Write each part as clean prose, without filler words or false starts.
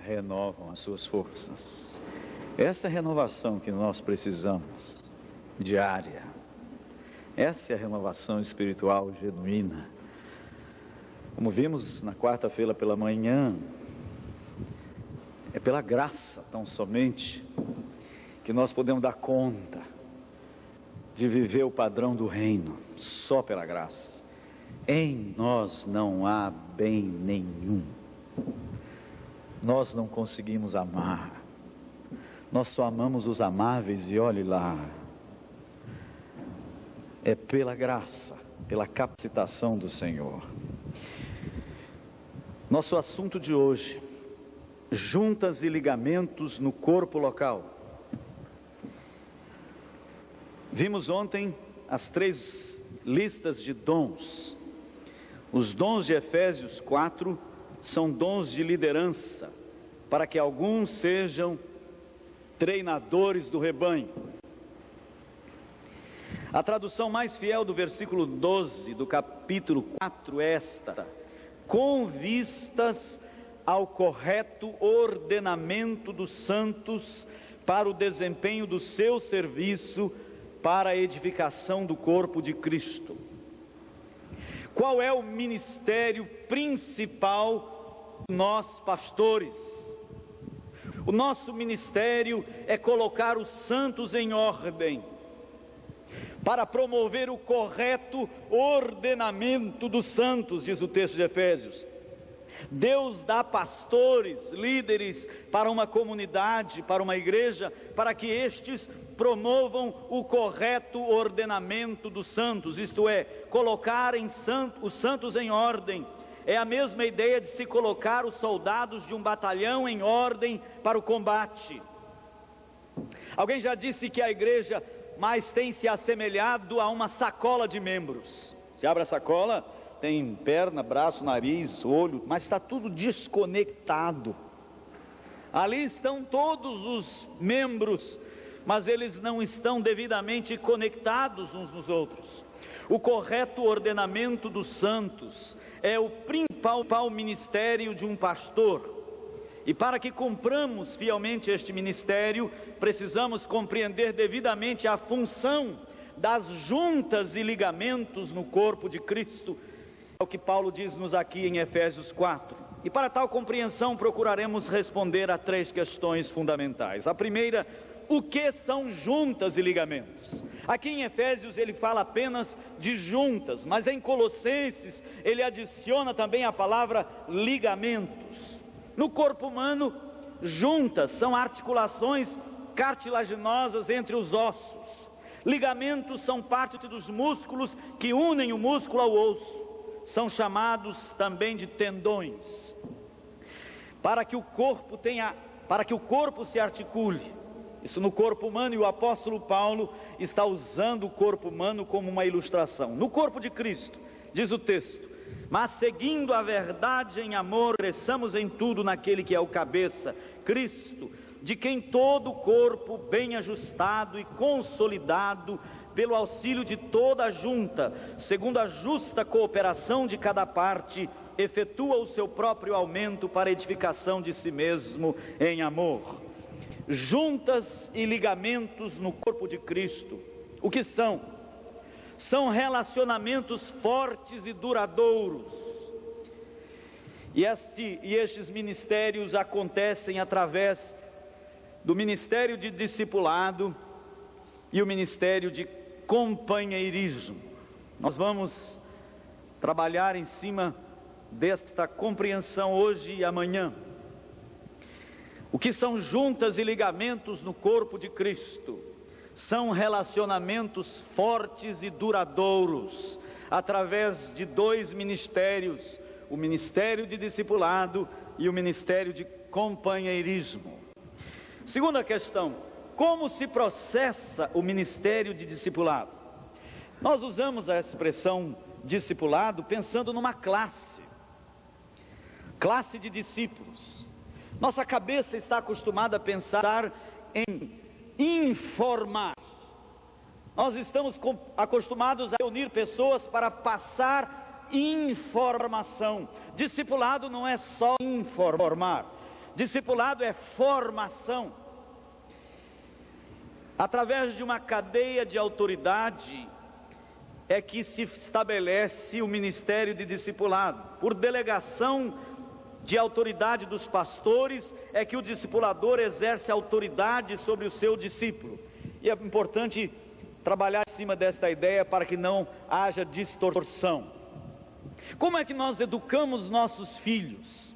renovam as suas forças. Esta é a renovação que nós precisamos, diária. Essa é a renovação espiritual genuína. Como vimos na quarta-feira pela manhã, é pela graça, tão somente, que nós podemos dar conta de viver o padrão do reino, só pela graça. Em nós não há bem nenhum. Nós não conseguimos amar. Nós só amamos os amáveis e olhe lá. É pela graça, pela capacitação do Senhor. Nosso assunto de hoje: juntas e ligamentos no corpo local. Vimos ontem as 3 listas de dons. Os dons de Efésios 4 são dons de liderança, para que alguns sejam treinadores do rebanho. A tradução mais fiel do versículo 12 do capítulo 4 é esta: com vistas ao correto ordenamento dos santos para o desempenho do seu serviço para a edificação do corpo de Cristo. Qual é o ministério principal de nós pastores? O nosso ministério é colocar os santos em ordem, para promover o correto ordenamento dos santos, diz o texto de Efésios. Deus dá pastores, líderes para uma comunidade, para uma igreja, para que estes promovam o correto ordenamento dos santos, isto é, colocar os santos em ordem. É a mesma ideia de se colocar os soldados de um batalhão em ordem para o combate. Alguém já disse que a igreja mais tem se assemelhado a uma sacola de membros. Se abre a sacola, tem perna, braço, nariz, olho, mas está tudo desconectado. Ali estão todos os membros, mas eles não estão devidamente conectados uns nos outros. O correto ordenamento dos santos é o principal ministério de um pastor. E para que cumpramos fielmente este ministério, precisamos compreender devidamente a função das juntas e ligamentos no corpo de Cristo. É o que Paulo diz-nos aqui em Efésios 4. E para tal compreensão procuraremos responder a 3 questões fundamentais. A primeira: o que são juntas e ligamentos? Aqui em Efésios ele fala apenas de juntas, mas em Colossenses ele adiciona também a palavra ligamentos. No corpo humano, juntas são articulações cartilaginosas entre os ossos. Ligamentos são parte dos músculos que unem o músculo ao osso. São chamados também de tendões. Para que o corpo se articule, isso no corpo humano, e o apóstolo Paulo está usando o corpo humano como uma ilustração. No corpo de Cristo, diz o texto: mas seguindo a verdade em amor, cresçamos em tudo naquele que é o cabeça, Cristo, de quem todo o corpo, bem ajustado e consolidado, pelo auxílio de toda a junta, segundo a justa cooperação de cada parte, efetua o seu próprio aumento para a edificação de si mesmo em amor. Juntas e ligamentos no corpo de Cristo, o que são? São relacionamentos fortes e duradouros. E estes ministérios acontecem através do ministério de discipulado e o ministério de companheirismo. Nós vamos trabalhar em cima desta compreensão hoje e amanhã. O que são juntas e ligamentos no corpo de Cristo? São relacionamentos fortes e duradouros, através de 2 ministérios, o ministério de discipulado e o ministério de companheirismo. Segunda questão: como se processa o ministério de discipulado? Nós usamos a expressão discipulado pensando numa classe de discípulos. Nossa cabeça está acostumada a pensar em informar. Nós estamos acostumados a reunir pessoas para passar informação. Discipulado não é só informar. Discipulado é formação. Através de uma cadeia de autoridade é que se estabelece o ministério de discipulado. Por delegação de autoridade dos pastores é que o discipulador exerce autoridade sobre o seu discípulo. E é importante trabalhar em cima desta ideia para que não haja distorção. Como é que nós educamos nossos filhos?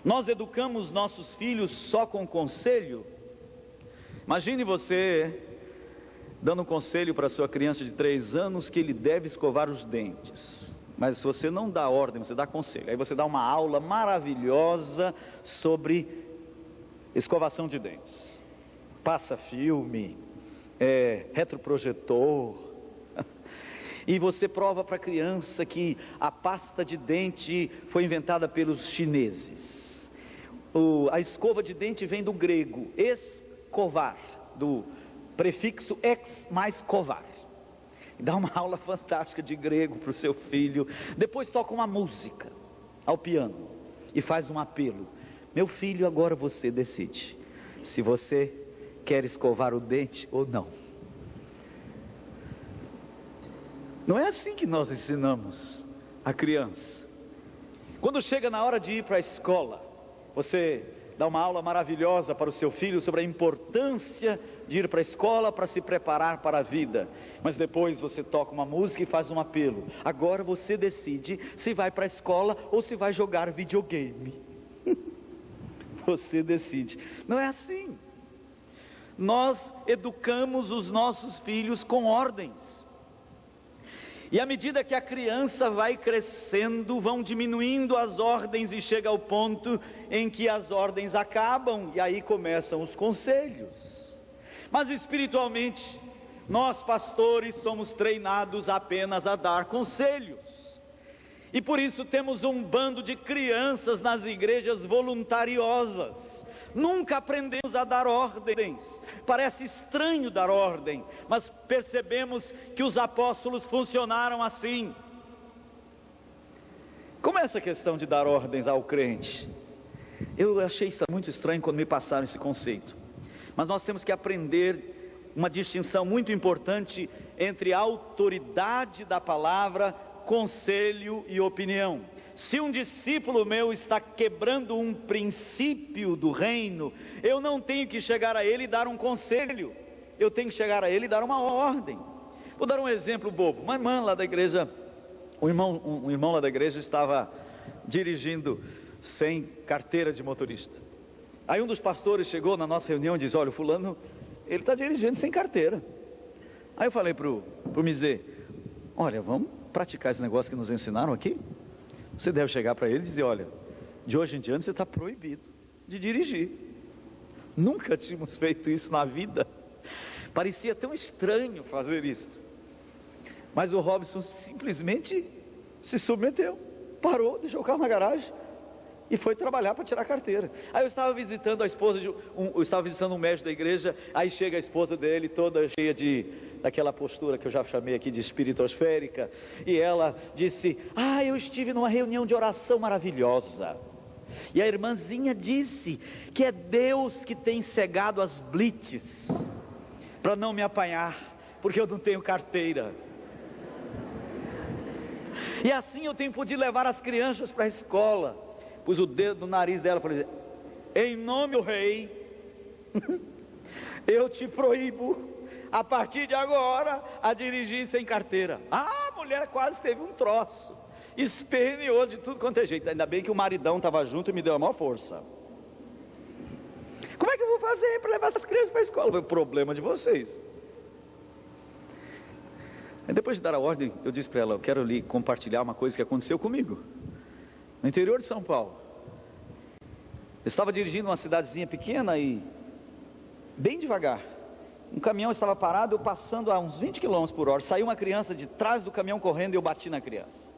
Nós educamos nossos filhos só com conselho? Imagine você dando um conselho para sua criança de 3 anos que ele deve escovar os dentes. Mas se você não dá ordem, você dá conselho. Aí você dá uma aula maravilhosa sobre escovação de dentes. Passa filme, retroprojetor. E você prova para a criança que a pasta de dente foi inventada pelos chineses. A escova de dente vem do grego, escovar, do prefixo ex mais covar. Dá uma aula fantástica de grego para o seu filho. Depois toca uma música ao piano e faz um apelo. Meu filho, agora você decide se você quer escovar o dente ou não. Não é assim que nós ensinamos a criança. Quando chega na hora de ir para a escola, você dá uma aula maravilhosa para o seu filho sobre a importância de ir para a escola para se preparar para a vida. Mas depois você toca uma música e faz um apelo. Agora você decide se vai para a escola ou se vai jogar videogame. Você decide. Não é assim. Nós educamos os nossos filhos com ordens. E à medida que a criança vai crescendo, vão diminuindo as ordens e chega ao ponto em que as ordens acabam e aí começam os conselhos. Mas espiritualmente, nós pastores somos treinados apenas a dar conselhos. E por isso temos um bando de crianças nas igrejas voluntariosas. Nunca aprendemos a dar ordens. Parece estranho dar ordem, mas percebemos que os apóstolos funcionaram assim. Como é essa questão de dar ordens ao crente? Eu achei isso muito estranho quando me passaram esse conceito. Mas nós temos que aprender uma distinção muito importante entre a autoridade da palavra, conselho e opinião. Se um discípulo meu está quebrando um princípio do reino, eu não tenho que chegar a ele e dar um conselho, eu tenho que chegar a ele e dar uma ordem. Vou dar um exemplo bobo. Uma irmã lá da igreja, um irmão lá da igreja estava dirigindo sem carteira de motorista. Aí um dos pastores chegou na nossa reunião e disse: olha, o fulano, ele está dirigindo sem carteira. Aí eu falei para o Mizê: olha, vamos praticar esse negócio que nos ensinaram aqui? Você deve chegar para ele e dizer: olha, de hoje em diante você está proibido de dirigir. Nunca tínhamos feito isso na vida. Parecia tão estranho fazer isso. Mas o Robson simplesmente se submeteu, parou, deixou o carro na garagem e foi trabalhar para tirar a carteira. Aí eu estava visitando a esposa eu estava visitando um médico da igreja. Aí chega a esposa dele toda cheia daquela postura que eu já chamei aqui de espiritosférica, e ela disse: eu estive numa reunião de oração maravilhosa, e a irmãzinha disse que é Deus que tem cegado as blitz para não me apanhar, porque eu não tenho carteira. E assim eu tenho podido levar as crianças para a escola. Pus o dedo no nariz dela e falei: em nome do rei, eu te proíbo a partir de agora a dirigir sem carteira. A mulher quase teve um troço, esperneou de tudo quanto é jeito. Ainda bem que o maridão estava junto e me deu a maior força. Como é que eu vou fazer para levar essas crianças para a escola? Foi o problema de vocês. Aí depois de dar a ordem, eu disse para ela: eu quero lhe compartilhar uma coisa que aconteceu comigo no interior de São Paulo. Eu estava dirigindo uma cidadezinha pequena e bem devagar. Um caminhão estava parado, eu passando a uns 20 km por hora. Saiu uma criança de trás do caminhão correndo e eu bati na criança.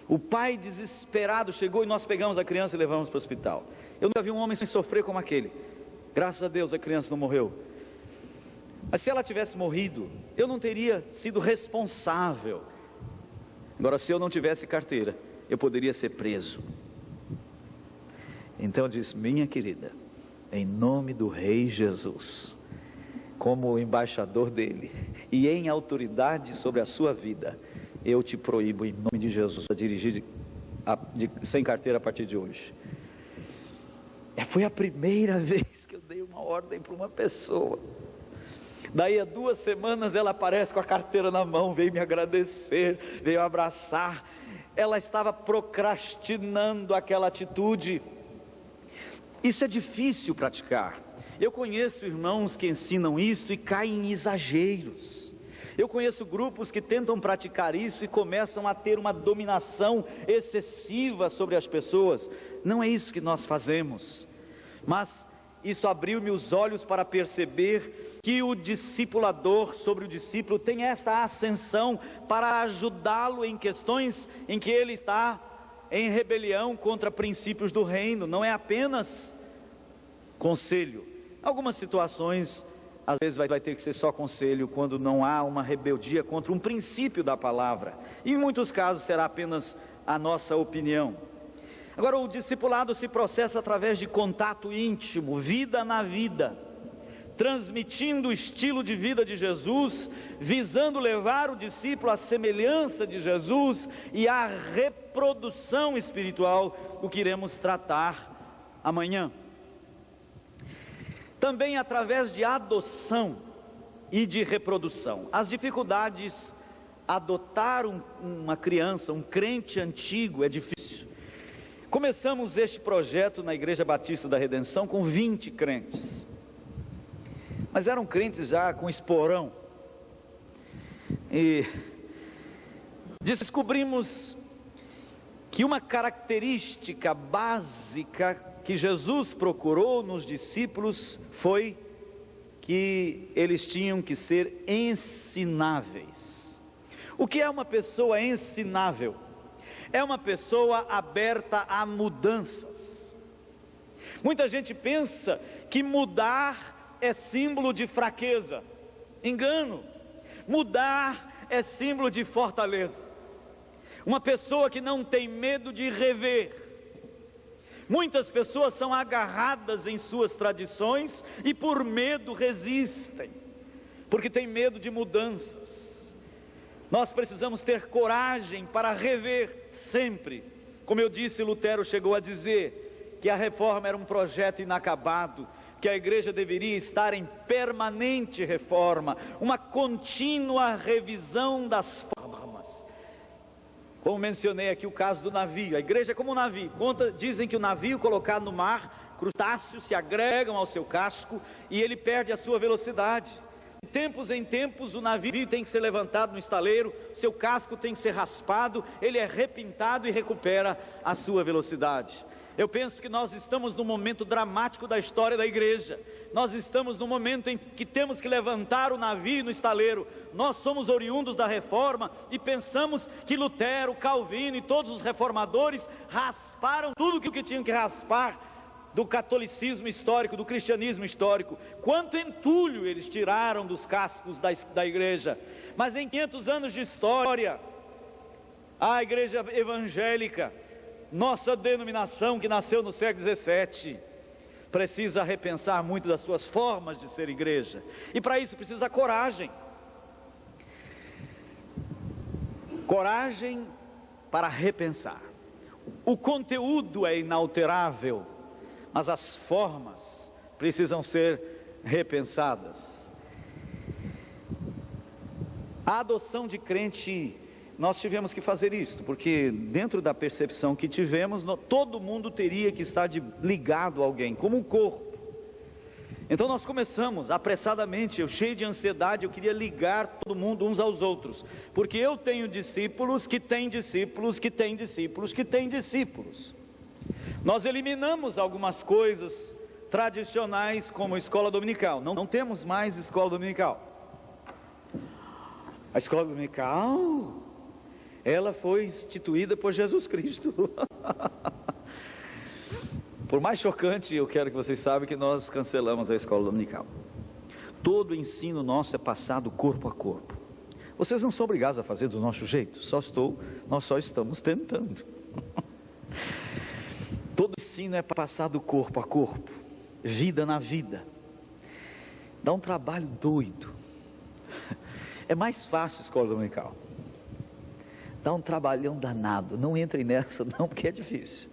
O pai desesperado chegou e nós pegamos a criança e levamos para o hospital. Eu nunca vi um homem sem sofrer como aquele. Graças a Deus a criança não morreu. Mas se ela tivesse morrido, eu não teria sido responsável. Agora, se eu não tivesse carteira, eu poderia ser preso. Então eu disse: minha querida, em nome do Rei Jesus, como embaixador dele e em autoridade sobre a sua vida, eu te proíbo em nome de Jesus a dirigir sem carteira a partir de hoje. Foi a primeira vez que eu dei uma ordem para uma pessoa. Daí a 2 semanas ela aparece com a carteira na mão, veio me agradecer, veio abraçar. Ela estava procrastinando aquela atitude. Isso é difícil praticar. Eu conheço irmãos que ensinam isso e caem em exageros. Eu conheço grupos que tentam praticar isso e começam a ter uma dominação excessiva sobre as pessoas. Não é isso que nós fazemos. Mas isso abriu-me os olhos para perceber que o discipulador sobre o discípulo tem esta ascensão para ajudá-lo em questões em que ele está em rebelião contra princípios do reino. Não é apenas conselho. Algumas situações, às vezes vai ter que ser só conselho, quando não há uma rebeldia contra um princípio da palavra. E em muitos casos será apenas a nossa opinião. Agora, o discipulado se processa através de contato íntimo, vida na vida, transmitindo o estilo de vida de Jesus, visando levar o discípulo à semelhança de Jesus e à reprodução espiritual, o que iremos tratar amanhã. Também através de adoção e de reprodução. As dificuldades, adotar uma criança, um crente antigo, é difícil. Começamos este projeto na Igreja Batista da Redenção com 20 crentes. Mas eram crentes já com esporão. E descobrimos que uma característica básica que Jesus procurou nos discípulos foi que eles tinham que ser ensináveis. O que é uma pessoa ensinável? É uma pessoa aberta a mudanças. Muita gente pensa que mudar é símbolo de fraqueza. Engano. Mudar é símbolo de fortaleza. Uma pessoa que não tem medo de rever. Muitas pessoas são agarradas em suas tradições e por medo resistem, porque têm medo de mudanças. Nós precisamos ter coragem para rever sempre. Como eu disse, Lutero chegou a dizer que a reforma era um projeto inacabado, que a igreja deveria estar em permanente reforma, uma contínua revisão das formas. Como mencionei aqui o caso do navio, a igreja é como um navio. Dizem que o navio colocado no mar, crustáceos se agregam ao seu casco e ele perde a sua velocidade. De tempos em tempos o navio tem que ser levantado no estaleiro, seu casco tem que ser raspado, ele é repintado e recupera a sua velocidade. Eu penso que nós estamos num momento dramático da história da igreja. Nós estamos no momento em que temos que levantar o navio no estaleiro. Nós somos oriundos da reforma e pensamos que Lutero, Calvino e todos os reformadores rasparam tudo o que tinham que raspar do catolicismo histórico, do cristianismo histórico. Quanto entulho eles tiraram dos cascos da igreja. Mas em 500 anos de história, a igreja evangélica, nossa denominação que nasceu no século XVII, precisa repensar muito das suas formas de ser igreja, e para isso precisa coragem. Coragem para repensar. O conteúdo é inalterável, mas as formas precisam ser repensadas. A adoção de crente, nós tivemos que fazer isso, porque dentro da percepção que tivemos, todo mundo teria que estar ligado a alguém, como um corpo. Então nós começamos apressadamente, eu cheio de ansiedade, eu queria ligar todo mundo uns aos outros, porque eu tenho discípulos que têm discípulos, que têm discípulos, que têm discípulos. Nós eliminamos algumas coisas tradicionais, como escola dominical. Não temos mais escola dominical. A escola dominical, ela foi instituída por Jesus Cristo. Por mais chocante, eu quero que vocês saibam que nós cancelamos a escola dominical. Todo o ensino nosso é passado corpo a corpo. Vocês não são obrigados a fazer do nosso jeito, nós só estamos tentando. Todo ensino é passado corpo a corpo, vida na vida. Dá um trabalho doido. É mais fácil a escola dominical. Dá um trabalhão danado. Não entrem nessa não, porque é difícil.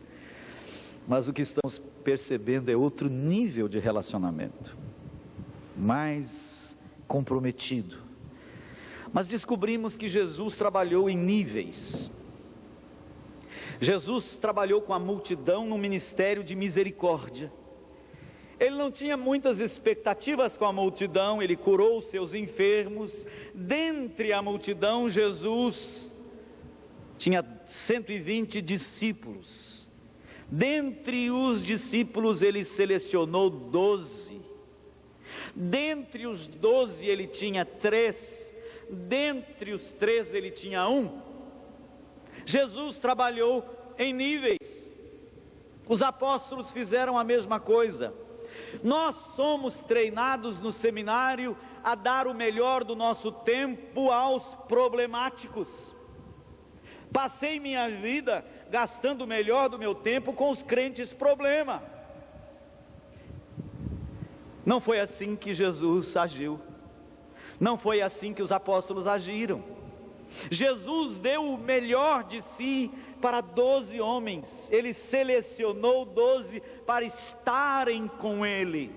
Mas o que estamos percebendo é outro nível de relacionamento, mais comprometido. Mas descobrimos que Jesus trabalhou em níveis. Jesus trabalhou com a multidão no ministério de misericórdia. Ele não tinha muitas expectativas com a multidão, ele curou os seus enfermos. Dentre a multidão, Jesus tinha 120 discípulos. Dentre os discípulos, ele selecionou 12. Dentre os 12, ele tinha 3. Dentre os 3, ele tinha 1. Jesus trabalhou em níveis. Os apóstolos fizeram a mesma coisa. Nós somos treinados no seminário a dar o melhor do nosso tempo aos problemáticos. Passei minha vida gastando o melhor do meu tempo com os crentes problema. Não foi assim que Jesus agiu. Não foi assim que os apóstolos agiram. Jesus deu o melhor de si para 12 homens. Ele selecionou 12 para estarem com ele.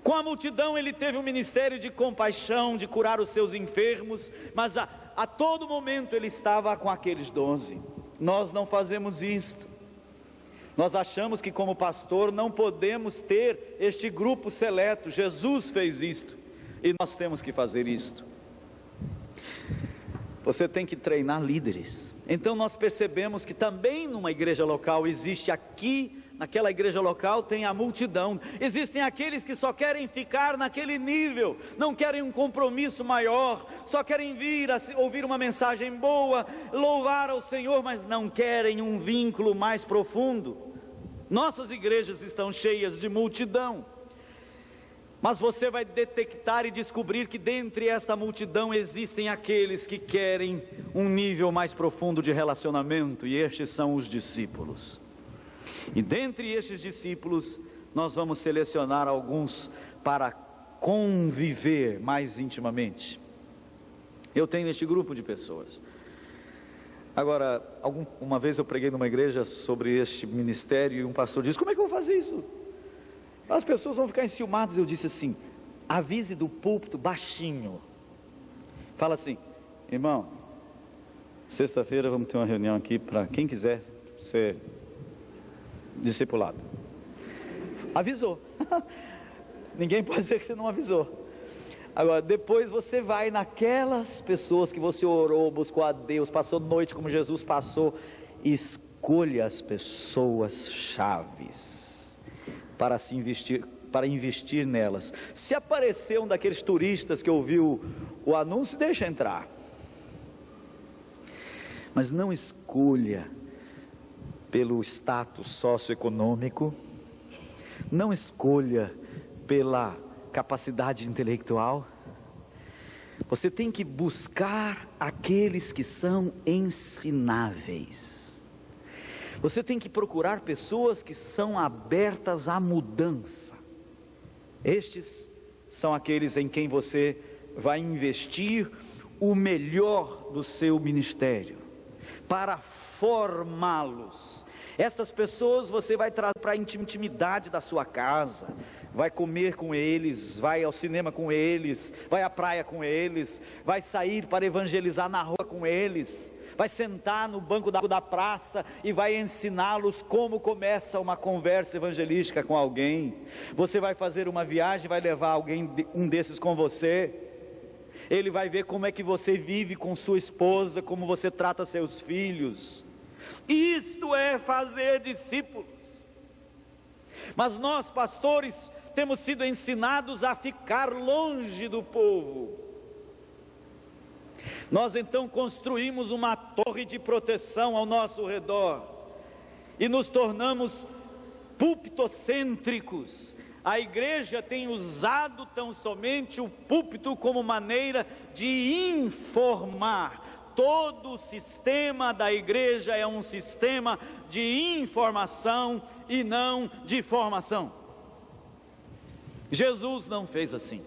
Com a multidão ele teve um ministério de compaixão, de curar os seus enfermos, mas a todo momento ele estava com aqueles 12. Nós não fazemos isto. Nós achamos que como pastor não podemos ter este grupo seleto. Jesus fez isto e nós temos que fazer isto. Você tem que treinar líderes. Então nós percebemos que também numa igreja local existe aqui, naquela igreja local tem a multidão. Existem aqueles que só querem ficar naquele nível, não querem um compromisso maior, só querem vir ouvir uma mensagem boa, louvar ao Senhor, mas não querem um vínculo mais profundo. Nossas igrejas estão cheias de multidão. Mas você vai detectar e descobrir que dentre esta multidão existem aqueles que querem um nível mais profundo de relacionamento, e estes são os discípulos. E dentre estes discípulos, nós vamos selecionar alguns para conviver mais intimamente. Eu tenho este grupo de pessoas. Agora, uma vez eu preguei numa igreja sobre este ministério e um pastor disse: como é que eu vou fazer isso? As pessoas vão ficar enciumadas. Eu disse assim: avise do púlpito baixinho. Fala assim: irmão, sexta-feira vamos ter uma reunião aqui para quem quiser ser discipulado. Avisou. Ninguém pode dizer que você não avisou. Agora, depois você vai naquelas pessoas que você orou, buscou a Deus, passou noite como Jesus passou, e escolha as pessoas chaves para investir nelas. Se aparecer um daqueles turistas que ouviu o anúncio, deixa entrar. Mas não escolha pelo status socioeconômico, não escolha pela capacidade intelectual. Você tem que buscar aqueles que são ensináveis. Você tem que procurar pessoas que são abertas à mudança. Estes são aqueles em quem você vai investir o melhor do seu ministério, para formá-los. Estas pessoas você vai trazer para a intimidade da sua casa, vai comer com eles, vai ao cinema com eles, vai à praia com eles, vai sair para evangelizar na rua com eles, vai sentar no banco da praça e vai ensiná-los como começa uma conversa evangelística com alguém. Você vai fazer uma viagem, vai levar um desses com você. Ele vai ver como é que você vive com sua esposa, como você trata seus filhos. Isto é fazer discípulos. Mas nós, pastores, temos sido ensinados a ficar longe do povo. Nós então construímos uma torre de proteção ao nosso redor e nos tornamos púlpitocêntricos. A igreja tem usado tão somente o púlpito como maneira de informar. todo o sistema da igreja é um sistema de informação e não de formação. Jesus não fez assim.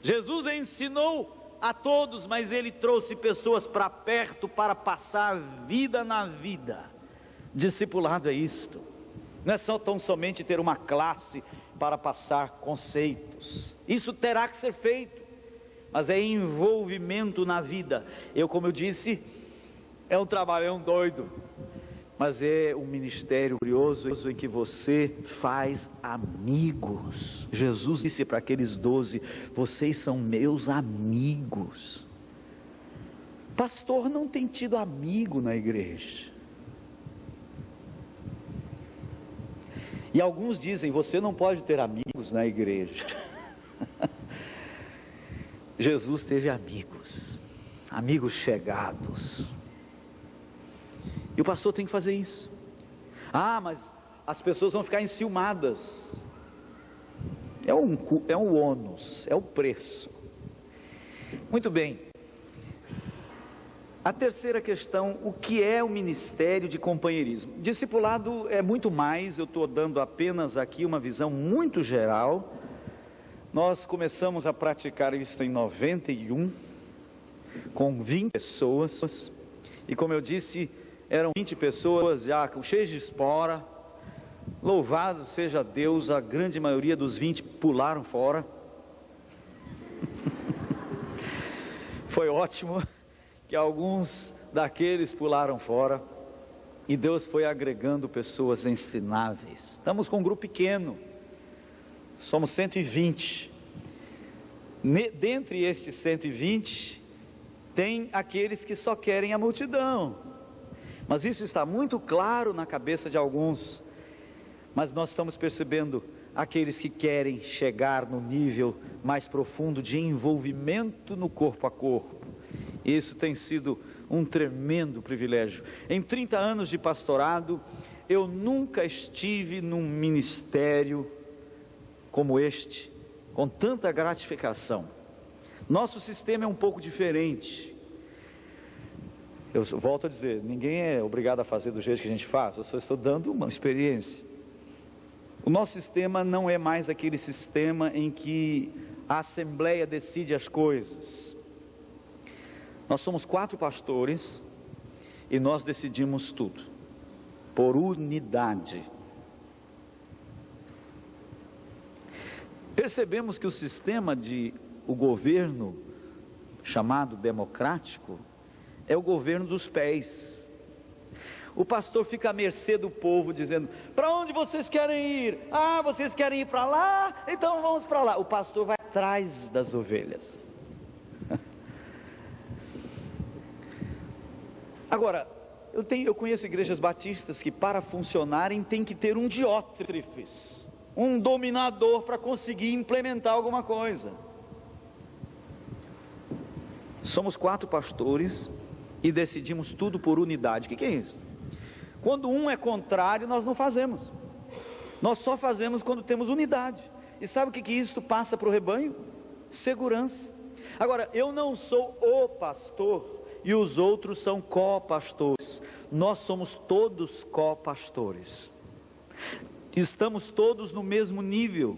Jesus ensinou a todos, mas ele trouxe pessoas para perto para passar vida na vida. Discipulado é isto. Não é só tão somente ter uma classe para passar conceitos. Isso terá que ser feito, mas é envolvimento na vida. Como eu disse, é um trabalhão doido, mas é um ministério curioso em que você faz amigos. Jesus disse para aqueles 12: vocês são meus amigos. Pastor não tem tido amigo na igreja. E alguns dizem: você não pode ter amigos na igreja. Jesus teve amigos, amigos chegados. E o pastor tem que fazer isso. Mas as pessoas vão ficar enciumadas. É um ônus, é o preço. Muito bem. A terceira questão: o que é o ministério de companheirismo? Discipulado é muito mais, eu estou dando apenas aqui uma visão muito geral. Nós começamos a praticar isso em 91, com 20 pessoas, e como eu disse, eram 20 pessoas já cheias de espora. Louvado seja Deus, a grande maioria dos 20 pularam fora. Foi ótimo que alguns daqueles pularam fora, e Deus foi agregando pessoas ensináveis. Estamos com um grupo pequeno, somos 120. Dentre estes 120, tem aqueles que só querem a multidão, mas isso está muito claro na cabeça de alguns. Mas nós estamos percebendo aqueles que querem chegar no nível mais profundo de envolvimento no corpo a corpo. Isso tem sido um tremendo privilégio. Em 30 anos de pastorado, eu nunca estive num ministério como este, com tanta gratificação. Nosso sistema é um pouco diferente. Eu volto a dizer, ninguém é obrigado a fazer do jeito que a gente faz, eu só estou dando uma experiência. O nosso sistema não é mais aquele sistema em que a assembleia decide as coisas. Nós somos 4 pastores e nós decidimos tudo, por unidade. Percebemos que o governo chamado democrático é o governo dos pés. O pastor fica à mercê do povo, dizendo: para onde vocês querem ir? Vocês querem ir para lá? Então vamos para lá. O pastor vai atrás das ovelhas. Agora, eu conheço igrejas batistas que, para funcionarem, tem que ter um diótrefes, um dominador para conseguir implementar alguma coisa. Somos 4 pastores e decidimos tudo por unidade. O que é isso? Quando um é contrário, nós não fazemos. Nós só fazemos quando temos unidade. E sabe o que isso passa para o rebanho? Segurança. Agora, eu não sou o pastor e os outros são co-pastores. Nós somos todos co-pastores. Estamos todos no mesmo nível.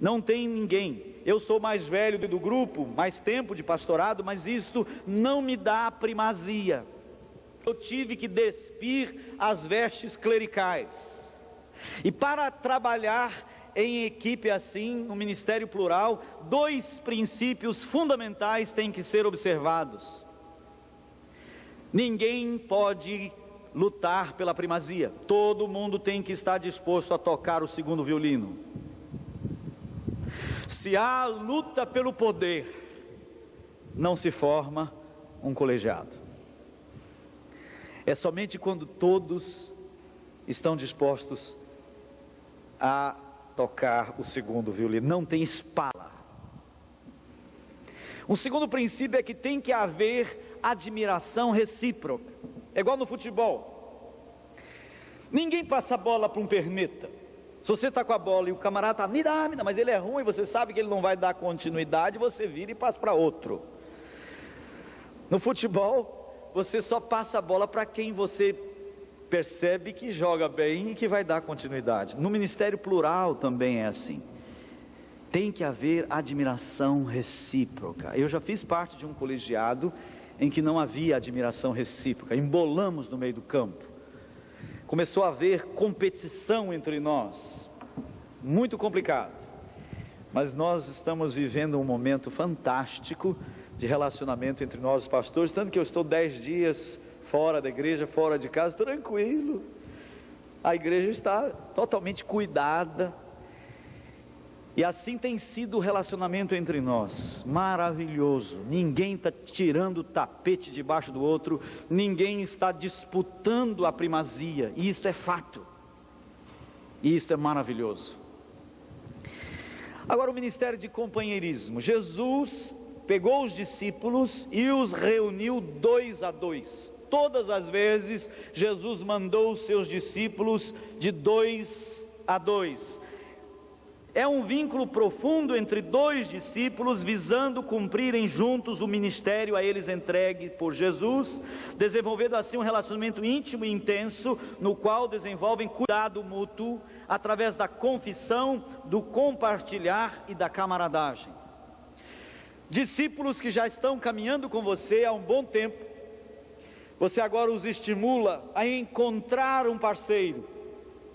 Não tem ninguém. Eu sou mais velho do grupo, mais tempo de pastorado, mas isto não me dá primazia. Eu tive que despir as vestes clericais. E para trabalhar em equipe assim, no ministério plural, 2 princípios fundamentais têm que ser observados. Ninguém pode lutar pela primazia. Todo mundo tem que estar disposto a tocar o segundo violino. Se há luta pelo poder, não se forma um colegiado. É somente quando todos estão dispostos a tocar o segundo violino. Não tem espada. Um segundo princípio é que tem que haver admiração recíproca. É igual no futebol. Ninguém passa a bola para um perneta. Se você está com a bola e o camarada está, me dá, mas ele é ruim, você sabe que ele não vai dar continuidade, você vira e passa para outro. No futebol, você só passa a bola para quem você percebe que joga bem e que vai dar continuidade. No ministério plural também é assim. Tem que haver admiração recíproca. Eu já fiz parte de um colegiado em que não havia admiração recíproca. Embolamos no meio do campo. Começou a haver competição entre nós. Muito complicado. Mas nós estamos vivendo um momento fantástico de relacionamento entre nós, os pastores. Tanto que eu estou 10 dias fora da igreja, fora de casa, tranquilo. A igreja está totalmente cuidada. E assim tem sido o relacionamento entre nós, maravilhoso. Ninguém está tirando o tapete debaixo do outro, ninguém está disputando a primazia, e isto é fato, e isto é maravilhoso. Agora, o ministério de companheirismo. Jesus pegou os discípulos e os reuniu 2 a 2. Todas as vezes Jesus mandou os seus discípulos de 2 a 2. É um vínculo profundo entre 2 discípulos, visando cumprirem juntos o ministério a eles entregue por Jesus, desenvolvendo assim um relacionamento íntimo e intenso, no qual desenvolvem cuidado mútuo, através da confissão, do compartilhar e da camaradagem. Discípulos que já estão caminhando com você há um bom tempo, você agora os estimula a encontrar um parceiro.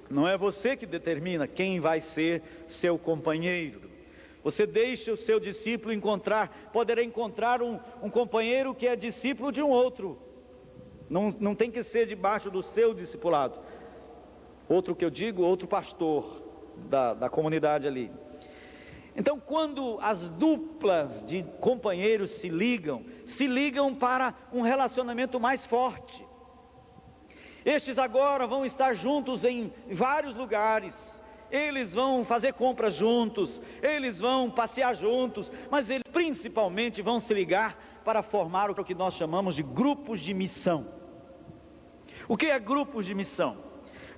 Não é você que determina quem vai ser seu companheiro. Você deixa o seu discípulo poderá encontrar um companheiro que é discípulo de um outro. Não tem que ser debaixo do seu discipulado. Outro que eu digo, outro pastor da comunidade ali. Então, quando as duplas de companheiros se ligam para um relacionamento mais forte. Estes agora vão estar juntos em vários lugares, eles vão fazer compras juntos, eles vão passear juntos, mas eles principalmente vão se ligar para formar o que nós chamamos de grupos de missão. O que é grupos de missão?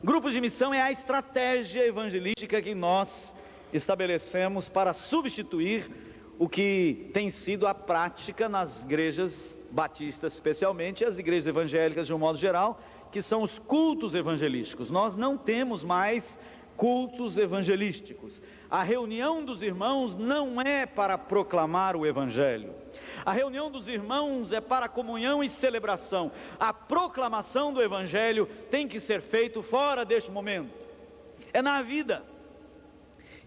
Grupos de missão é a estratégia evangelística que nós estabelecemos para substituir o que tem sido a prática nas igrejas batistas, especialmente as igrejas evangélicas de um modo geral, que são os cultos evangelísticos. Nós não temos mais cultos evangelísticos. A reunião dos irmãos não é para proclamar o evangelho. A reunião dos irmãos é para comunhão e celebração. A proclamação do evangelho tem que ser feito fora deste momento. É na vida.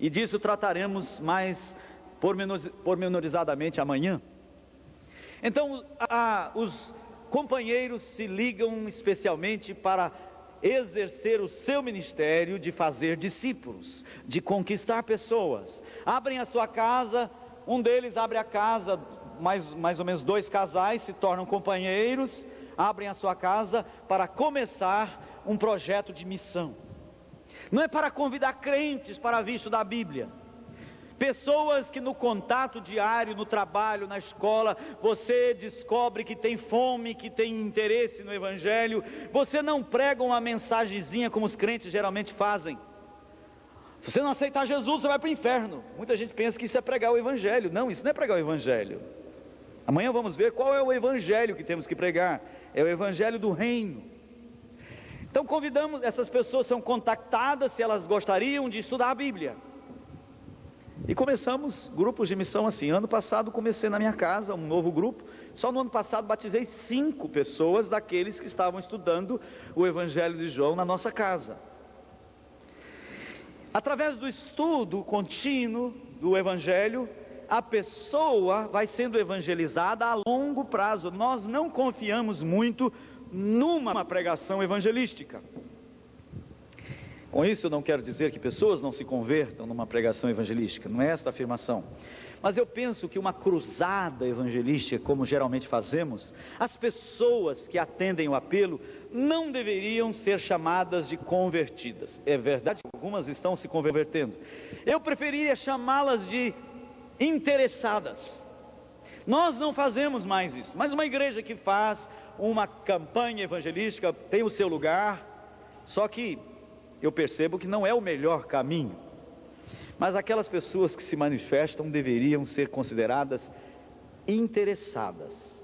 E disso trataremos mais pormenorizadamente amanhã. Então, os companheiros se ligam especialmente para exercer o seu ministério de fazer discípulos, de conquistar pessoas. Abrem a sua casa, um deles abre a casa, mais ou menos 2 casais se tornam companheiros, abrem a sua casa para começar um projeto de missão. Não é para convidar crentes para vir estudar a Bíblia. Pessoas que no contato diário, no trabalho, na escola, você descobre que tem fome, que tem interesse no Evangelho. Você não prega uma mensagenzinha como os crentes geralmente fazem. Se você não aceitar Jesus, você vai para o inferno. Muita gente pensa que isso é pregar o Evangelho. Não, isso não é pregar o Evangelho. Amanhã vamos ver qual é o Evangelho que temos que pregar. É o Evangelho do Reino. Então convidamos, essas pessoas são contactadas se elas gostariam de estudar a Bíblia. E começamos grupos de missão assim. Ano passado comecei na minha casa um novo grupo. Só no ano passado batizei 5 pessoas daqueles que estavam estudando o Evangelho de João na nossa casa. Através do estudo contínuo do Evangelho, a pessoa vai sendo evangelizada a longo prazo. Nós não confiamos muito numa pregação evangelística. Com isso eu não quero dizer que pessoas não se convertam numa pregação evangelística, não é esta a afirmação. Mas eu penso que uma cruzada evangelística, como geralmente fazemos, as pessoas que atendem o apelo não deveriam ser chamadas de convertidas. É verdade que algumas estão se convertendo. Eu preferiria chamá-las de interessadas. Nós não fazemos mais isso, mas uma igreja que faz uma campanha evangelística tem o seu lugar, só que eu percebo que não é o melhor caminho. Mas aquelas pessoas que se manifestam deveriam ser consideradas interessadas.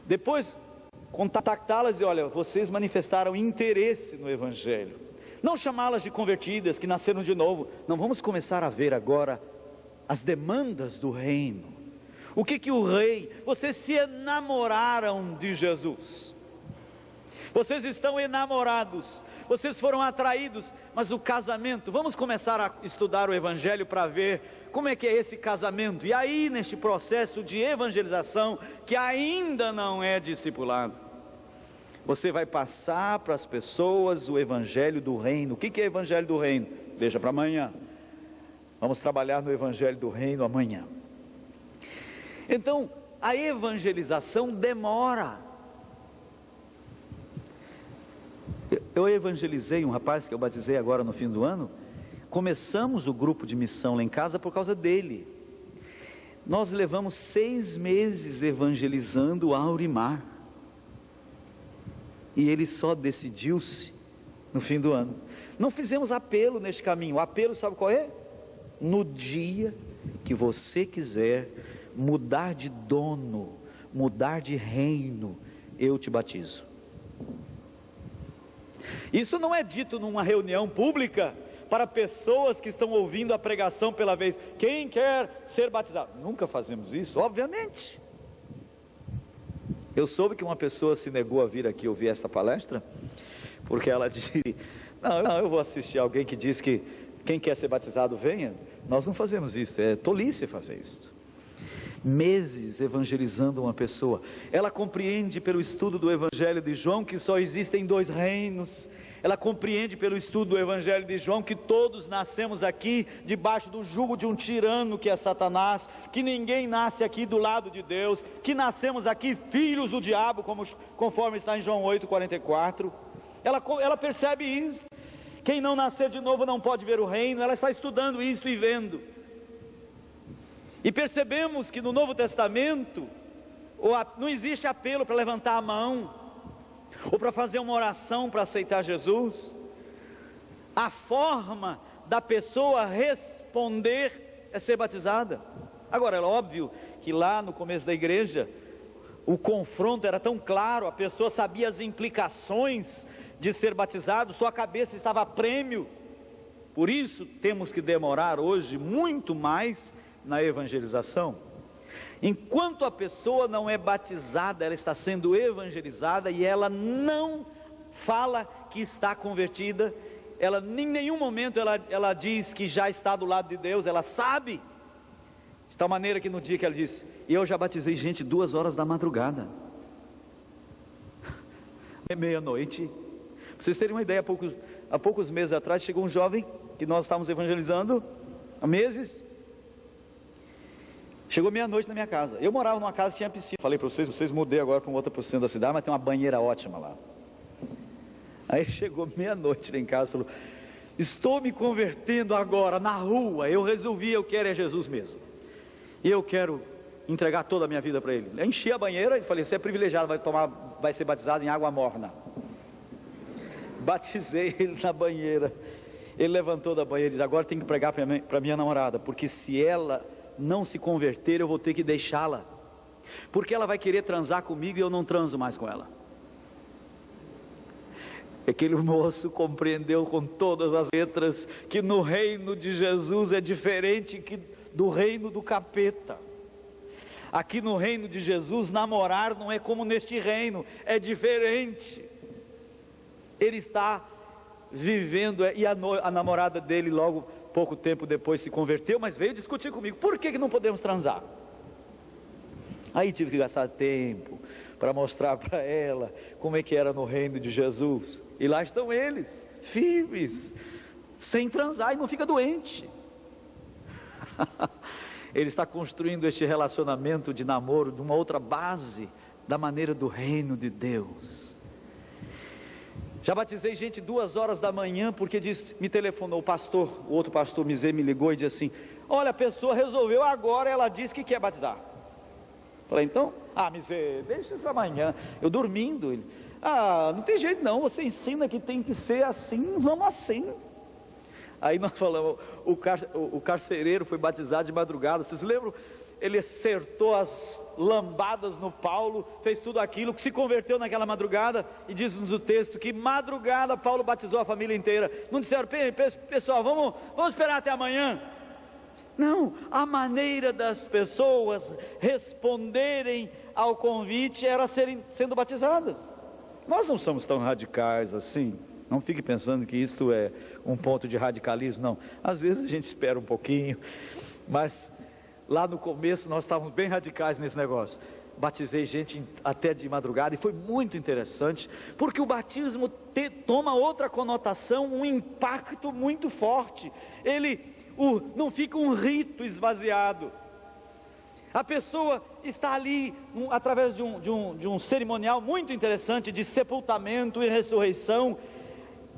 Depois contactá-las e olha, vocês manifestaram interesse no Evangelho. Não chamá-las de convertidas, que nasceram de novo. Não, vamos começar a ver agora as demandas do reino. O que o rei, vocês se enamoraram de Jesus. Vocês estão enamorados, vocês foram atraídos, mas o casamento, vamos começar a estudar o Evangelho para ver como é que é esse casamento. E aí, neste processo de evangelização, que ainda não é discipulado, você vai passar para as pessoas o Evangelho do Reino. O que é Evangelho do Reino? Deixa para amanhã. Vamos trabalhar no Evangelho do Reino amanhã. Então, a evangelização demora. Eu evangelizei um rapaz que eu batizei agora no fim do ano. Começamos o grupo de missão lá em casa por causa dele. Nós levamos 6 meses evangelizando o Aurimar. E ele só decidiu-se no fim do ano. Não fizemos apelo neste caminho. O apelo sabe qual é? No dia que você quiser mudar de dono, mudar de reino, eu te batizo. Isso não é dito numa reunião pública para pessoas que estão ouvindo a pregação pela vez. Quem quer ser batizado? Nunca fazemos isso, obviamente. Eu soube que uma pessoa se negou a vir aqui ouvir esta palestra, porque ela disse, não, eu vou assistir alguém que diz que quem quer ser batizado venha. Nós não fazemos isso, é tolice fazer isso. Meses evangelizando uma pessoa, ela compreende pelo estudo do Evangelho de João que só existem 2 reinos, ela compreende pelo estudo do Evangelho de João que todos nascemos aqui debaixo do jugo de um tirano que é Satanás, que ninguém nasce aqui do lado de Deus, que nascemos aqui filhos do diabo, conforme está em João 8,44, ela percebe isso, quem não nascer de novo não pode ver o reino, ela está estudando isso e vendo. E percebemos que no Novo Testamento não existe apelo para levantar a mão, ou para fazer uma oração para aceitar Jesus. A forma da pessoa responder é ser batizada. Agora é óbvio que lá no começo da igreja, o confronto era tão claro, a pessoa sabia as implicações de ser batizado, sua cabeça estava a prêmio. Por isso temos que demorar hoje muito mais na evangelização. Enquanto a pessoa não é batizada, ela está sendo evangelizada e ela não fala que está convertida, ela em nenhum momento ela diz que já está do lado de Deus, ela sabe, de tal maneira que no dia que ela disse, eu já batizei gente 2 horas da madrugada, é meia-noite. Pra vocês terem uma ideia, há poucos meses atrás chegou um jovem que nós estávamos evangelizando há meses. Chegou meia-noite na minha casa. Eu morava numa casa que tinha piscina. Falei para vocês mudei agora para um outro centro da cidade, mas tem uma banheira ótima lá. Aí chegou meia-noite lá em casa e falou, estou me convertendo agora na rua, eu resolvi, eu quero é Jesus mesmo. E eu quero entregar toda a minha vida para Ele. Eu enchi a banheira e falei, você é privilegiado, vai ser batizado em água morna. Batizei ele na banheira. Ele levantou da banheira e disse, agora tem que pregar para minha namorada, porque se ela não se converter, eu vou ter que deixá-la, porque ela vai querer transar comigo e eu não transo mais com ela. Aquele moço compreendeu com todas as letras que no reino de Jesus é diferente que do reino do capeta. Aqui no reino de Jesus, namorar não é como neste reino, é diferente. Ele está vivendo, e a namorada dele logo pouco tempo depois se converteu, mas veio discutir comigo, por que não podemos transar? Aí tive que gastar tempo para mostrar para ela como é que era no reino de Jesus, e lá estão eles, firmes, sem transar, e não fica doente. Ele está construindo este relacionamento de namoro de uma outra base, da maneira do reino de Deus. Já batizei gente 2 horas da manhã, porque me telefonou o pastor, o outro pastor Mizê me ligou e disse assim, olha, a pessoa resolveu agora, ela disse que quer batizar. Falei, então, Mizê, deixa para amanhã. Eu dormindo, ele, não tem jeito não, você ensina que tem que ser assim, vamos assim. Aí nós falamos, o carcereiro foi batizado de madrugada, vocês lembram? ele acertou as lambadas no Paulo, fez tudo aquilo, se converteu naquela madrugada, e diz-nos o texto que madrugada Paulo batizou a família inteira. Não disseram, pessoal, vamos esperar até amanhã. Não, a maneira das pessoas responderem ao convite era sendo batizadas. Nós não somos tão radicais assim. Não fique pensando que isto é um ponto de radicalismo, não. Às vezes a gente espera um pouquinho, mas lá no começo nós estávamos bem radicais nesse negócio. Batizei gente até de madrugada, e foi muito interessante, porque o batismo toma outra conotação, um impacto muito forte. Não fica um rito esvaziado. A pessoa está ali através de um cerimonial muito interessante de sepultamento e ressurreição.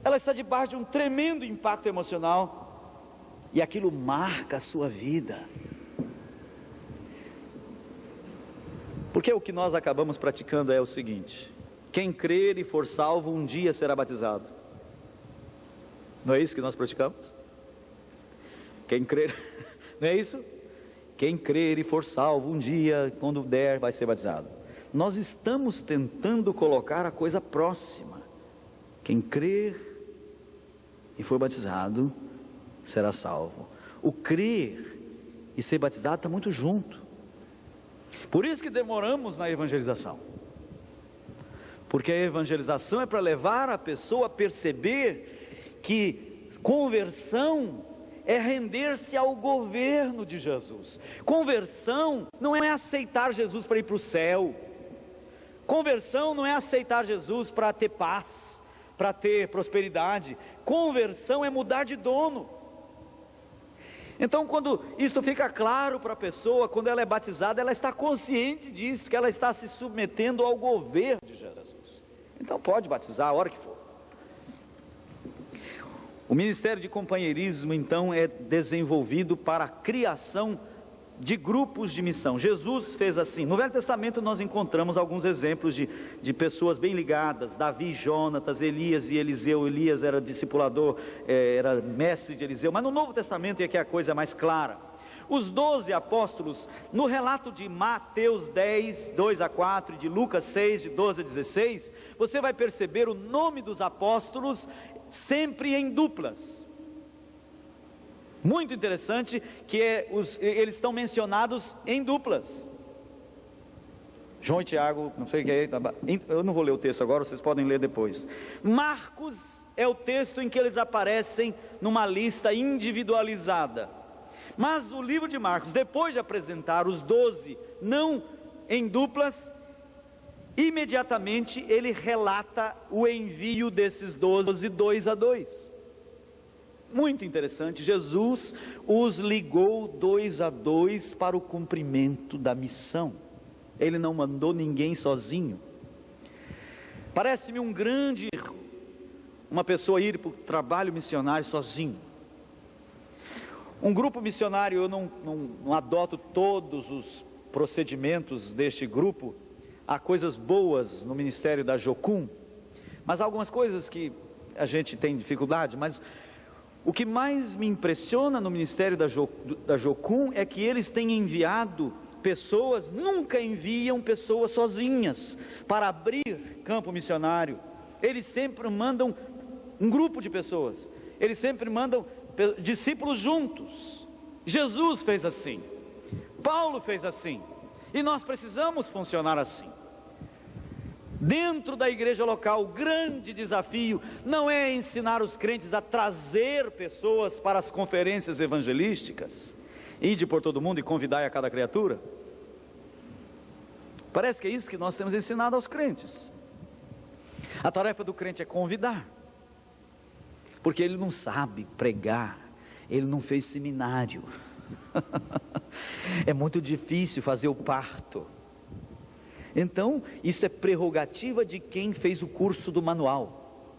Ela está debaixo de um tremendo impacto emocional, e aquilo marca a sua vida. Porque o que nós acabamos praticando é o seguinte: quem crer e for salvo um dia será batizado. Não é isso que nós praticamos? Quem crer, não é isso? Quem crer e for salvo um dia, quando der, vai ser batizado. Nós estamos tentando colocar a coisa próxima. Quem crer e for batizado será salvo. O crer e ser batizado está muito junto. Por isso que demoramos na evangelização, porque a evangelização é para levar a pessoa a perceber que conversão é render-se ao governo de Jesus. Conversão não é aceitar Jesus para ir para o céu. Conversão não é aceitar Jesus para ter paz, para ter prosperidade. Conversão é mudar de dono. Então, quando isso fica claro para a pessoa, quando ela é batizada, ela está consciente disso, que ela está se submetendo ao governo de Jesus. Então pode batizar a hora que for. O ministério de companheirismo, então, é desenvolvido para a criação de grupos de missão. Jesus fez assim. No Velho Testamento nós encontramos alguns exemplos de pessoas bem ligadas: Davi, Jonatas, Elias e Eliseu. Elias era discipulador, era mestre de Eliseu. Mas no Novo Testamento é que a coisa é mais clara. Os 12 apóstolos, no relato de Mateus 10, 2 a 4, e de Lucas 6, de 12 a 16, você vai perceber o nome dos apóstolos sempre em duplas. Muito interessante que eles estão mencionados em duplas. João e Tiago, não sei o que é, eu não vou ler o texto agora, vocês podem ler depois. Marcos é o texto em que eles aparecem numa lista individualizada. Mas o livro de Marcos, depois de apresentar os 12, não em duplas, imediatamente ele relata o envio desses 12, 2 a 2. Muito interessante, Jesus os ligou 2 a 2 para o cumprimento da missão. Ele não mandou ninguém sozinho. Parece-me um grande erro uma pessoa ir para o trabalho missionário sozinho. Um grupo missionário, eu não adoto todos os procedimentos deste grupo. Há coisas boas no ministério da Jocum, mas há algumas coisas que a gente tem dificuldade. Mas o que mais me impressiona no ministério da Jocum é que eles têm enviado pessoas, nunca enviam pessoas sozinhas para abrir campo missionário. Eles sempre mandam um grupo de pessoas, eles sempre mandam discípulos juntos. Jesus fez assim, Paulo fez assim, e nós precisamos funcionar assim. Dentro da igreja local, o grande desafio não é ensinar os crentes a trazer pessoas para as conferências evangelísticas, ide por todo mundo e convidai a cada criatura. Parece que é isso que nós temos ensinado aos crentes. A tarefa do crente é convidar, porque ele não sabe pregar, ele não fez seminário. É muito difícil fazer o parto. Então, isso é prerrogativa de quem fez o curso do manual.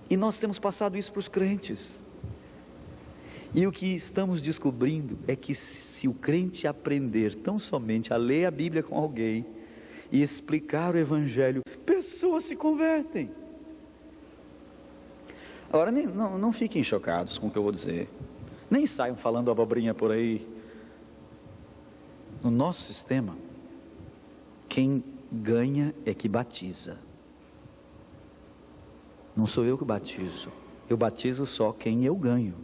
E nós temos passado isso para os crentes. E o que estamos descobrindo é que se o crente aprender tão somente a ler a Bíblia com alguém e explicar o Evangelho, pessoas se convertem. Agora, não fiquem chocados com o que eu vou dizer. Nem saiam falando abobrinha por aí. No nosso sistema, quem ganha é que batiza. Não sou eu que batizo, eu batizo só quem eu ganho.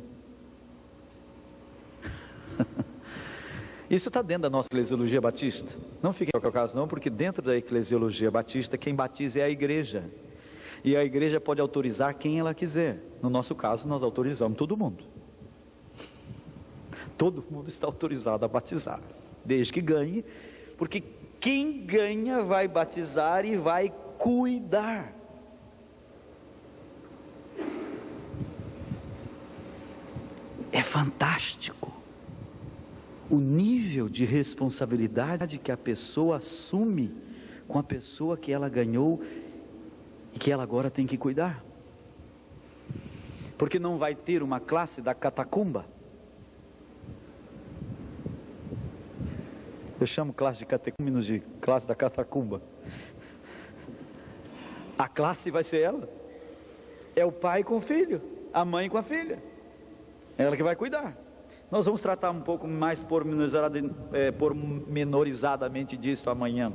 Isso está dentro da nossa eclesiologia batista. Não fiquem por acaso não, porque dentro da eclesiologia batista, quem batiza é a igreja. E a igreja pode autorizar quem ela quiser. No nosso caso, nós autorizamos todo mundo. Todo mundo está autorizado a batizar, desde que ganhe, porque quem ganha vai batizar e vai cuidar. É fantástico o nível de responsabilidade que a pessoa assume com a pessoa que ela ganhou e que ela agora tem que cuidar. Porque não vai ter uma classe da catacumba. Eu chamo classe de catecúmenos de classe da catacumba. A classe vai ser ela. É o pai com o filho, a mãe com a filha. É ela que vai cuidar. Nós vamos tratar um pouco mais pormenorizadamente disso amanhã.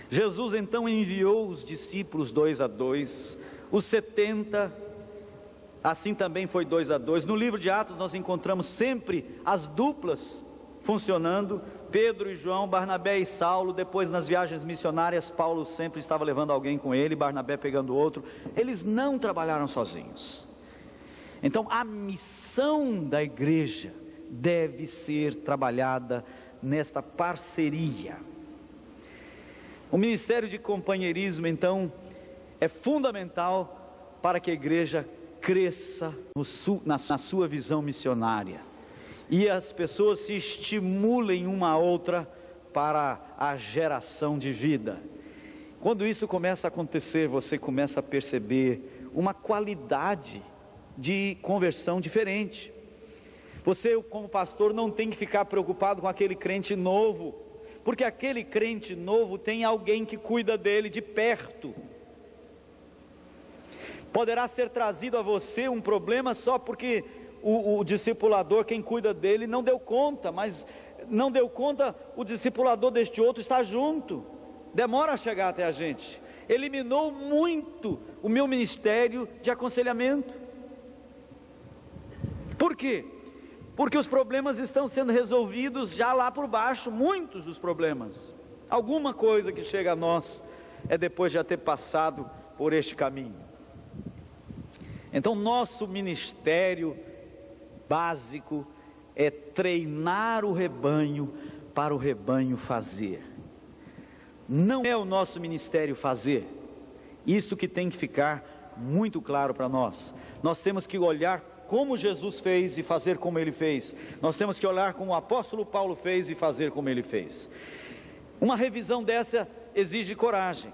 Jesus então enviou os discípulos 2 a 2, os 70, assim também foi 2 a 2. No livro de Atos nós encontramos sempre as duplas funcionando, Pedro e João, Barnabé e Saulo. Depois nas viagens missionárias, Paulo sempre estava levando alguém com ele, Barnabé pegando outro. Eles não trabalharam sozinhos. Então a missão da igreja deve ser trabalhada nesta parceria. O ministério de companheirismo então é fundamental para que a igreja cresça na sua visão missionária e as pessoas se estimulem uma a outra para a geração de vida. Quando isso começa a acontecer, você começa a perceber uma qualidade de conversão diferente. Você, como pastor, não tem que ficar preocupado com aquele crente novo, porque aquele crente novo tem alguém que cuida dele de perto. Poderá ser trazido a você um problema só porque o discipulador, quem cuida dele, não deu conta, mas não deu conta, o discipulador deste outro está junto, demora a chegar até a gente. Eliminou muito o meu ministério de aconselhamento. Por quê? Porque os problemas estão sendo resolvidos já lá por baixo, muitos dos problemas. Alguma coisa que chega a nós é depois de já ter passado por este caminho. Então nosso ministério básico é treinar o rebanho para o rebanho fazer. Não é o nosso ministério fazer. Isto que tem que ficar muito claro para nós. Nós temos que olhar como Jesus fez e fazer como ele fez. Nós temos que olhar como o apóstolo Paulo fez e fazer como ele fez. Uma revisão dessa exige coragem.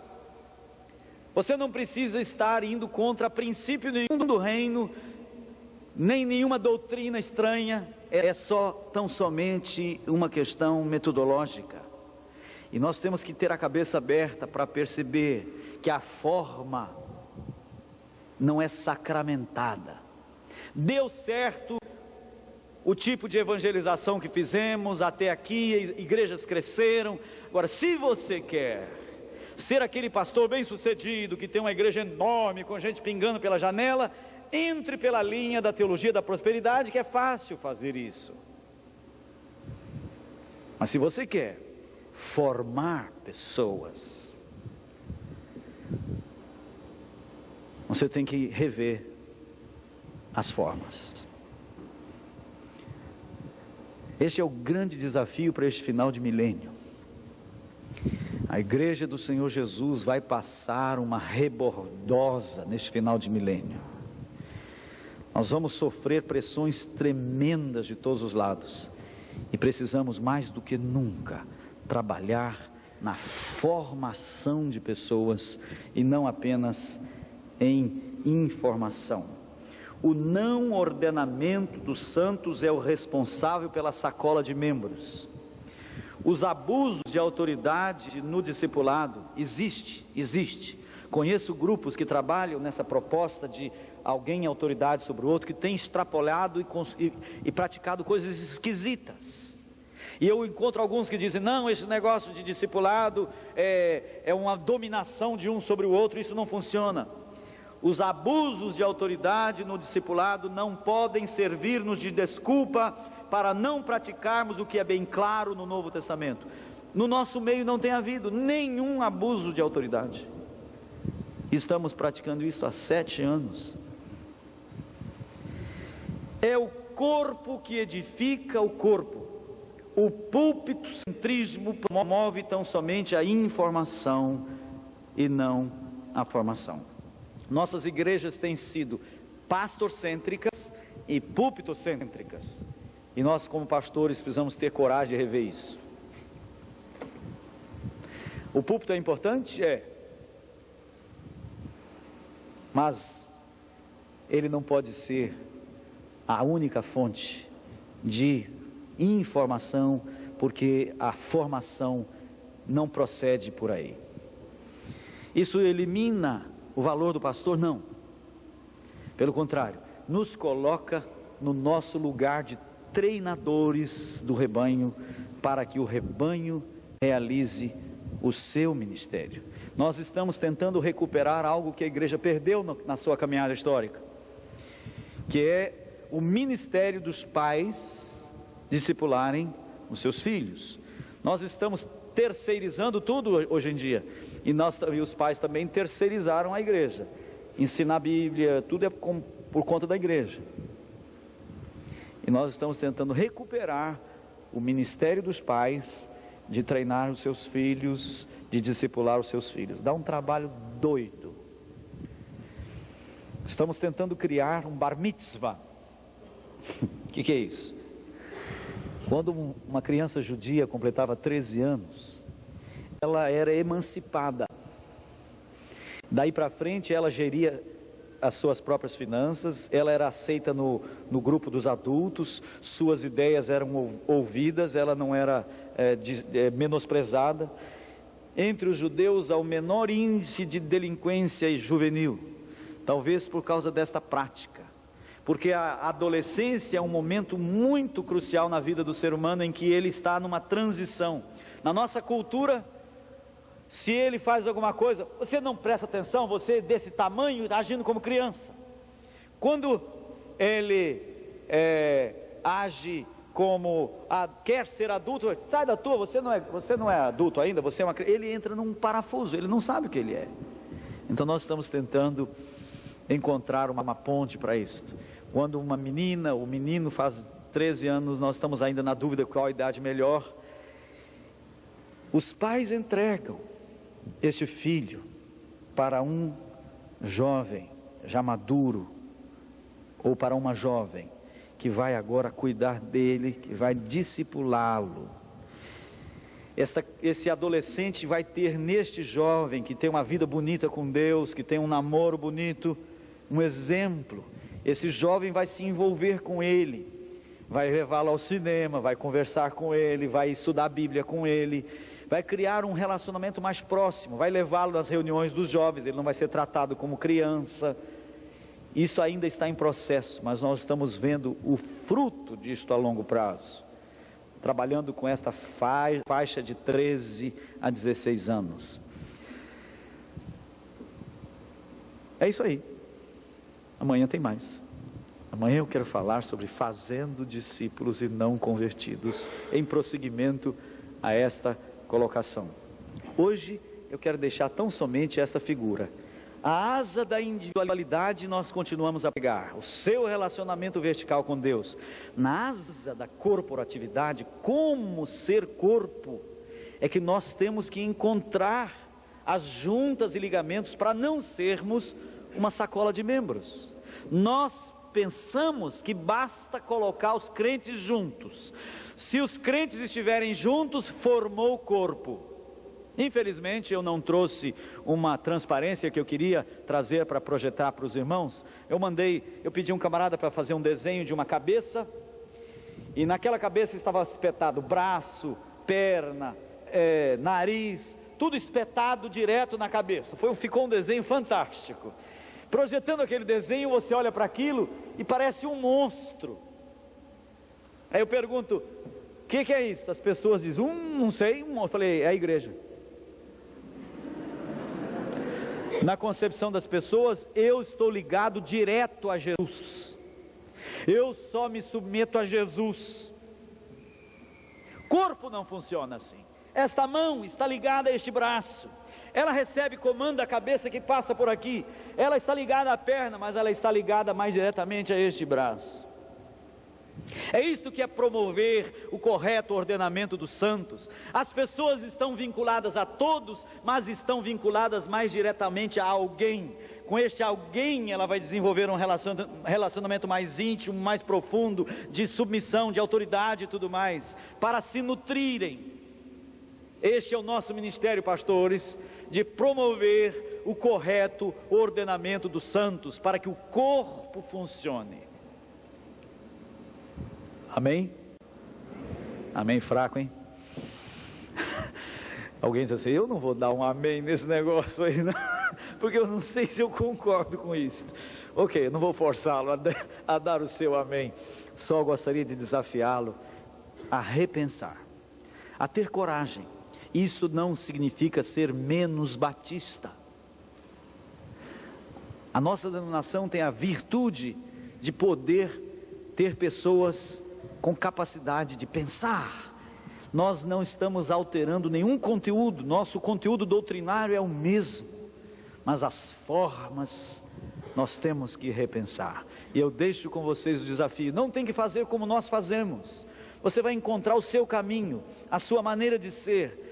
Você não precisa estar indo contra princípio nenhum do reino, nem nenhuma doutrina estranha. É só tão somente uma questão metodológica. E nós temos que ter a cabeça aberta para perceber que a forma não é sacramentada. Deu certo o tipo de evangelização que fizemos até aqui, igrejas cresceram. Agora, se você quer ser aquele pastor bem sucedido, que tem uma igreja enorme, com gente pingando pela janela, entre pela linha da teologia da prosperidade, que é fácil fazer isso. Mas se você quer formar pessoas, você tem que rever as formas. Este é o grande desafio para este final de milênio. A igreja do Senhor Jesus vai passar uma rebordosa neste final de milênio. Nós vamos sofrer pressões tremendas de todos os lados e precisamos mais do que nunca trabalhar na formação de pessoas e não apenas em informação. O não ordenamento dos santos é o responsável pela sacola de membros. Os abusos de autoridade no discipulado existe. Conheço grupos que trabalham nessa proposta de alguém em autoridade sobre o outro, que tem extrapolado e praticado coisas esquisitas. E eu encontro alguns que dizem, não, esse negócio de discipulado é uma dominação de um sobre o outro, isso não funciona. Os abusos de autoridade no discipulado não podem servir-nos de desculpa para não praticarmos o que é bem claro no Novo Testamento. No nosso meio não tem havido nenhum abuso de autoridade. Estamos praticando isso há 7 anos. É o corpo que edifica o corpo. O púlpito-centrismo promove tão somente a informação e não a formação. Nossas igrejas têm sido pastorcêntricas e púlpitocêntricas. E nós, como pastores, precisamos ter coragem de rever isso. O púlpito é importante? É. Mas ele não pode ser a única fonte de informação, porque a formação não procede por aí. Isso elimina o valor do pastor? Não. Pelo contrário, nos coloca no nosso lugar de treinadores do rebanho, para que o rebanho realize o seu ministério. Nós estamos tentando recuperar algo que a igreja perdeu na sua caminhada histórica, que é o ministério dos pais discipularem os seus filhos. Nós estamos terceirizando tudo hoje em dia, e os pais também terceirizaram a igreja. Ensinar a Bíblia, tudo é por conta da igreja. E nós estamos tentando recuperar o ministério dos pais, de treinar os seus filhos, de discipular os seus filhos. Dá um trabalho doido. Estamos tentando criar um bar mitzvah. O que é isso? Quando uma criança judia completava 13 anos, ela era emancipada. Daí para frente ela geria as suas próprias finanças, ela era aceita no grupo dos adultos, suas ideias eram ouvidas, ela não era menosprezada. Entre os judeus há o menor índice de delinquência juvenil, talvez por causa desta prática, porque a adolescência é um momento muito crucial na vida do ser humano, em que ele está numa transição. Na nossa cultura, se ele faz alguma coisa, você não presta atenção, você desse tamanho está agindo como criança. Quando ele age como quer ser adulto, sai da tua, você não é adulto ainda, você é uma criança. Ele entra num parafuso, ele não sabe o que ele é. Então nós estamos tentando encontrar uma ponte para isto. Quando uma menina, o menino faz 13 anos, nós estamos ainda na dúvida qual a idade melhor. Os pais entregam este filho para um jovem já maduro, ou para uma jovem que vai agora cuidar dele, que vai discipulá-lo. Esse adolescente vai ter neste jovem, que tem uma vida bonita com Deus, que tem um namoro bonito, um exemplo. Esse jovem vai se envolver com ele, vai levá-lo ao cinema, vai conversar com ele, vai estudar a Bíblia com ele, vai criar um relacionamento mais próximo, vai levá-lo às reuniões dos jovens, ele não vai ser tratado como criança. Isso ainda está em processo, mas nós estamos vendo o fruto disto a longo prazo, trabalhando com esta faixa de 13 a 16 anos. É isso aí. Amanhã tem mais. Amanhã eu quero falar sobre fazendo discípulos e não convertidos, em prosseguimento a esta colocação. Hoje eu quero deixar tão somente esta figura. A asa da individualidade nós continuamos a pegar, o seu relacionamento vertical com Deus. Na asa da corporatividade, como ser corpo, é que nós temos que encontrar as juntas e ligamentos para não sermos uma sacola de membros. Nós pensamos que basta colocar os crentes juntos. Se os crentes estiverem juntos, formou o corpo. Infelizmente eu não trouxe uma transparência que eu queria trazer para projetar para os irmãos. Eu pedi um camarada para fazer um desenho de uma cabeça, e naquela cabeça estava espetado braço, perna, nariz, tudo espetado direto na cabeça. Ficou um desenho fantástico. Projetando aquele desenho, você olha para aquilo e parece um monstro. Aí eu pergunto, que é isso? As pessoas dizem, não sei. Eu falei, é a igreja. Na concepção das pessoas, eu estou ligado direto a Jesus. Eu só me submeto a Jesus. Corpo não funciona assim. Esta mão está ligada a este braço. Ela recebe comando da cabeça que passa por aqui. Ela está ligada à perna, mas ela está ligada mais diretamente a este braço. É isto que é promover o correto ordenamento dos santos. As pessoas estão vinculadas a todos, mas estão vinculadas mais diretamente a alguém. Com este alguém ela vai desenvolver um relacionamento mais íntimo, mais profundo, de submissão, de autoridade e tudo mais, para se nutrirem. Este é o nosso ministério, pastores, de promover o correto ordenamento dos santos, para que o corpo funcione. Amém? Amém fraco, hein? Alguém diz assim, eu não vou dar um amém nesse negócio aí, não, porque eu não sei se eu concordo com isso. Ok, eu não vou forçá-lo a dar o seu amém. Só gostaria de desafiá-lo a repensar, a ter coragem. Isso não significa ser menos batista. A nossa denominação tem a virtude de poder ter pessoas com capacidade de pensar. Nós não estamos alterando nenhum conteúdo, nosso conteúdo doutrinário é o mesmo, mas as formas nós temos que repensar. E eu deixo com vocês o desafio, não tem que fazer como nós fazemos, você vai encontrar o seu caminho, a sua maneira de ser,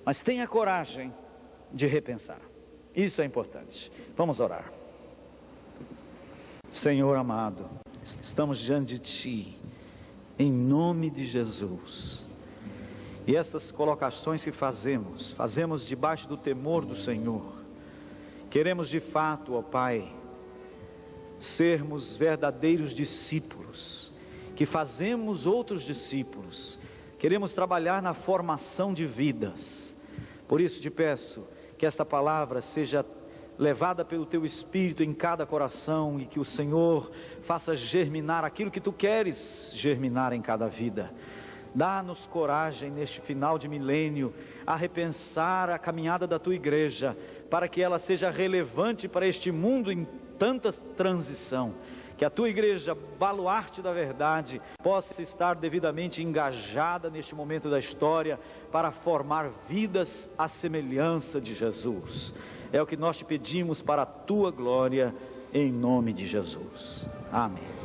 mas tenha coragem de repensar, isso é importante. Vamos orar. Senhor amado, estamos diante de Ti, em nome de Jesus, e estas colocações que fazemos debaixo do temor do Senhor. Queremos de fato, ó Pai, sermos verdadeiros discípulos, que fazemos outros discípulos, queremos trabalhar na formação de vidas. Por isso te peço que esta palavra seja levada pelo Teu Espírito em cada coração, e que o Senhor faça germinar aquilo que Tu queres germinar em cada vida. Dá-nos coragem neste final de milênio a repensar a caminhada da Tua igreja, para que ela seja relevante para este mundo em tanta transição. Que a Tua igreja, baluarte da verdade, possa estar devidamente engajada neste momento da história, para formar vidas à semelhança de Jesus. É o que nós te pedimos para a Tua glória, em nome de Jesus. Amém.